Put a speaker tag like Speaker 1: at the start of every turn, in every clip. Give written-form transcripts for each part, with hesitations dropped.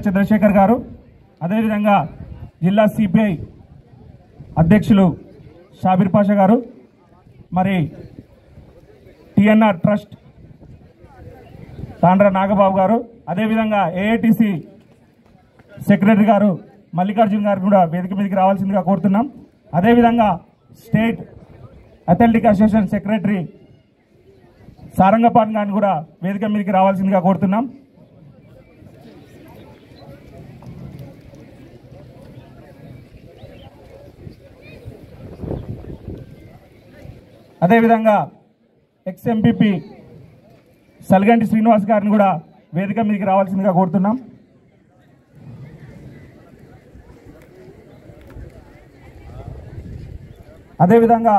Speaker 1: చంద్రశేఖర్ గారు, అదేవిధంగా జిల్లా సిపిఐ అధ్యక్షులు షాబీర్ పాషా గారు, మరి టిఎన్ఆర్ ట్రస్ట్ తాండ్ర నాగబాబు గారు, అదేవిధంగా ఏఐటిసి సెక్రటరీ గారు మల్లికార్జున్ గారు కూడా వేదిక మీదకి రావాల్సిందిగా కోరుతున్నాం. అదేవిధంగా స్టేట్ అథ్లెటిక్ అసోసియేషన్ సెక్రటరీ సారంగపాన్ గారిని కూడా వేదిక మీదకి రావాల్సిందిగా కోరుతున్నాం. అదేవిధంగా ఎక్స్ఎంపీపీ సల్గంటి శ్రీనివాస్ గారిని కూడా వేదిక మీదకి రావాల్సిందిగా కోరుతున్నాం. అదేవిధంగా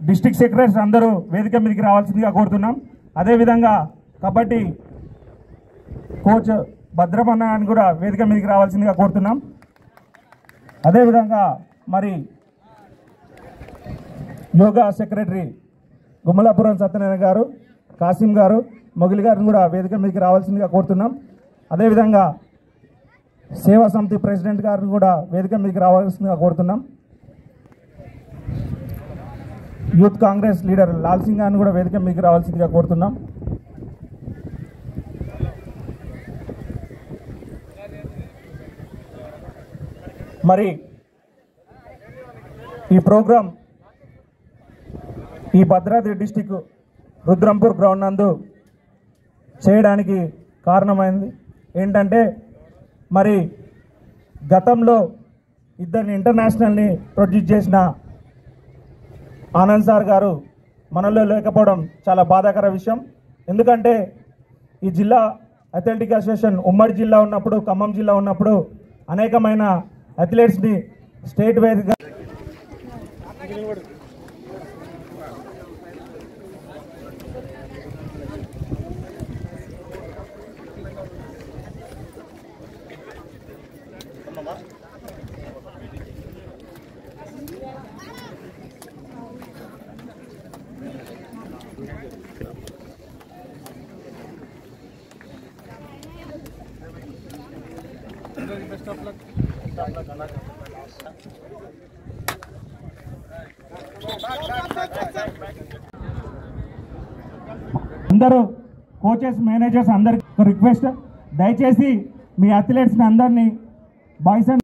Speaker 1: డిస్ట్రిక్ట్ సెక్రటరీస్ అందరూ వేదిక మీదకి రావాల్సిందిగా కోరుతున్నాం. అదేవిధంగా కబడ్డీ కోచ్ భద్రమన్న గారిని కూడా వేదిక మీదకి రావాల్సిందిగా కోరుతున్నాం. అదేవిధంగా మరి యోగా సెక్రటరీ గుమ్మలాపురం సత్యనారాయణ గారు, కాసిం గారు, మొగిలి గారిని కూడా వేదిక మీదకి రావాల్సిందిగా కోరుతున్నాం. అదేవిధంగా సేవా సమితి ప్రెసిడెంట్ గారిని కూడా వేదిక మీదకి రావాల్సిందిగా కోరుతున్నాం. యూత్ కాంగ్రెస్ లీడర్ లాల్ సింగ్ గారిని కూడా వేదిక మీదకి రావాల్సిందిగా కోరుతున్నాం. మరి ఈ ప్రోగ్రాం ఈ భద్రాద్రి డిస్టిక్ రుద్రంపూర్ గ్రౌండ్ నందు చేయడానికి కారణమైంది ఏంటంటే, మరి గతంలో ఇద్దరిని ఇంటర్నేషనల్ని ప్రొడ్యూస్ చేసిన ఆనంద్ సార్ గారు మనలో లేకపోవడం చాలా బాధాకర విషయం. ఎందుకంటే ఈ జిల్లా అథ్లెటిక్ అసోసియేషన్ ఉమ్మడి జిల్లా ఉన్నప్పుడు, ఖమ్మం జిల్లా ఉన్నప్పుడు అనేకమైన అథ్లెట్స్ని స్టేట్ వైజ్గా అందరూ కోచెస్, మేనేజర్స్ అందరికి రిక్వెస్ట్, దయచేసి మీ అథ్లెట్స్ని అందరినీ బాయ్స్ అండ్